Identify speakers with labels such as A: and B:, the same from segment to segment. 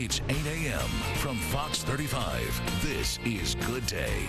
A: It's 8 a.m. from Fox 35. This is Good Day.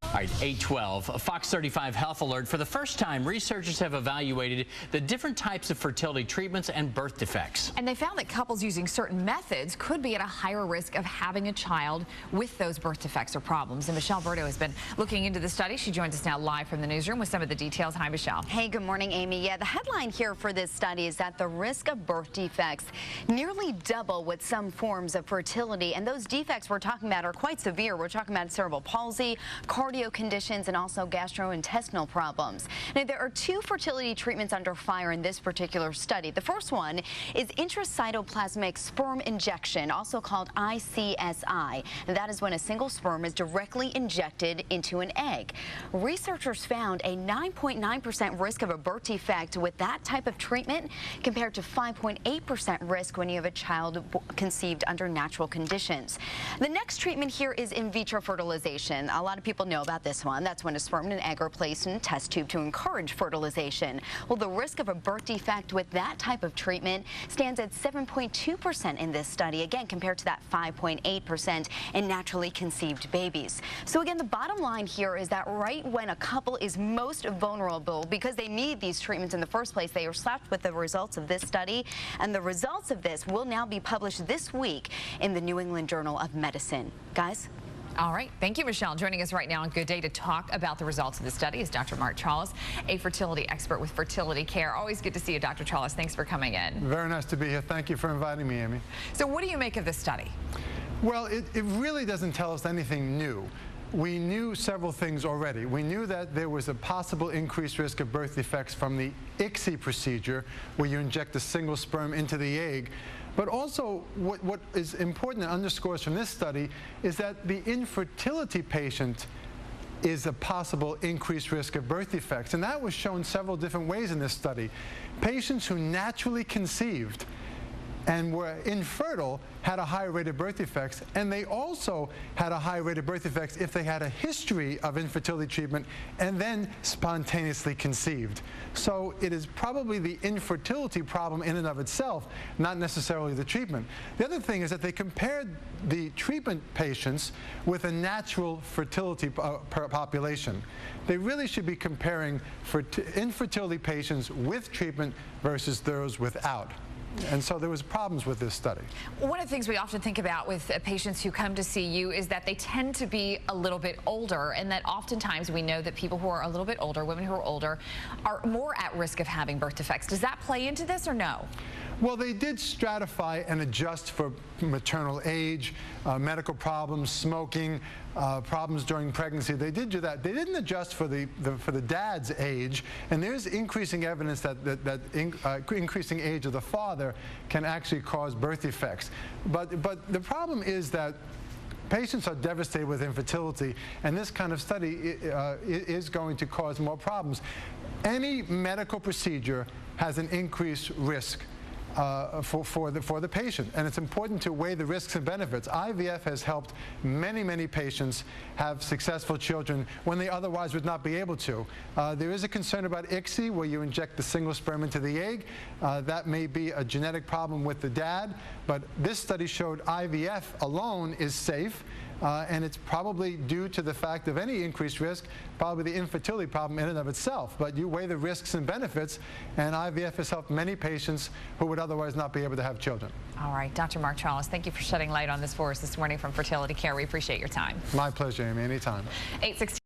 B: All right, 8:12. Fox 35 Health Alert. For the first time, researchers have evaluated the different types of fertility treatments and birth defects.
C: And they found that couples using certain methods could be at a higher risk of having a child with those birth defects or problems. And Michelle Berto has been looking into the study. She joins us now live from the newsroom with some of the details. Hi, Michelle.
D: Hey, good morning, Amy. Yeah, the headline here for this study is that the risk of birth defects nearly double with some forms of fertility. And those defects we're talking about are quite severe. We're talking about cerebral palsy, cardio conditions, and also gastrointestinal problems. Now, there are two fertility treatments under fire in this particular study. The first one is intracytoplasmic sperm injection, also called ICSI. And that is when a single sperm is directly injected into an egg. Researchers found a 9.9% risk of a birth defect with that type of treatment compared to 5.8% risk when you have a child conceived under natural conditions. The next treatment here is in vitro fertilization. A lot of people know about this one. That's when a sperm and an egg are placed in a test tube to encourage fertilization. Well, the risk of a birth defect with that type of treatment stands at 7.2% in this study, again, compared to that 5.8% in naturally conceived babies. So again, the bottom line here is that right when a couple is most vulnerable because they need these treatments in the first place, they are slapped with the results of this study. And the results of this will now be published this week in the New England Journal of Medicine. Guys?
C: All right. Thank you, Michelle. Joining us right now on Good Day to talk about the results of the study is Dr. Mark Trolice, a fertility expert with Fertility Care. Always good to see you, Dr. Trolice. Thanks for coming in.
E: Very nice to be here. Thank you for inviting me, Amy.
C: So what do you make of this study?
E: Well, it really doesn't tell us anything new. We knew several things already. We knew that there was a possible increased risk of birth defects from the ICSI procedure, where you inject a single sperm into the egg. But also, what is important and underscores from this study is that the infertility patient is a possible increased risk of birth defects. And that was shown several different ways in this study. Patients who naturally conceived and were infertile had a higher rate of birth defects, and they also had a higher rate of birth defects if they had a history of infertility treatment and then spontaneously conceived. So it is probably the infertility problem in and of itself, not necessarily the treatment. The other thing is that they compared the treatment patients with a natural fertility population. They really should be comparing infertility patients with treatment versus those without. And so there was problems with this study.
C: One of the things we often think about with patients who come to see you is that they tend to be a little bit older, and that oftentimes we know that people who are a little bit older, women who are older, are more at risk of having birth defects. Does that play into this or no?
E: Well, they did stratify and adjust for maternal age, medical problems, smoking, problems during pregnancy. They did do that. They didn't adjust for the dad's age, and there's increasing evidence that increasing age of the father can actually cause birth defects. But the problem is that patients are devastated with infertility, and this kind of study is going to cause more problems. Any medical procedure has an increased risk for the patient, and it's important to weigh the risks and benefits. IVF has helped many patients have successful children when they otherwise would not be able to. There is a concern about ICSI, where you inject the single sperm into the egg. That may be a genetic problem with the dad, but this study showed IVF alone is safe. And it's probably due to the fact of any increased risk, probably the infertility problem in and of itself. But you weigh the risks and benefits, and IVF has helped many patients who would otherwise not be able to have children.
C: All right, Dr. Mark Trolice, thank you for shedding light on this for us this morning from Fertility Care. We appreciate your time.
E: My pleasure, Amy, anytime.
C: 8:16.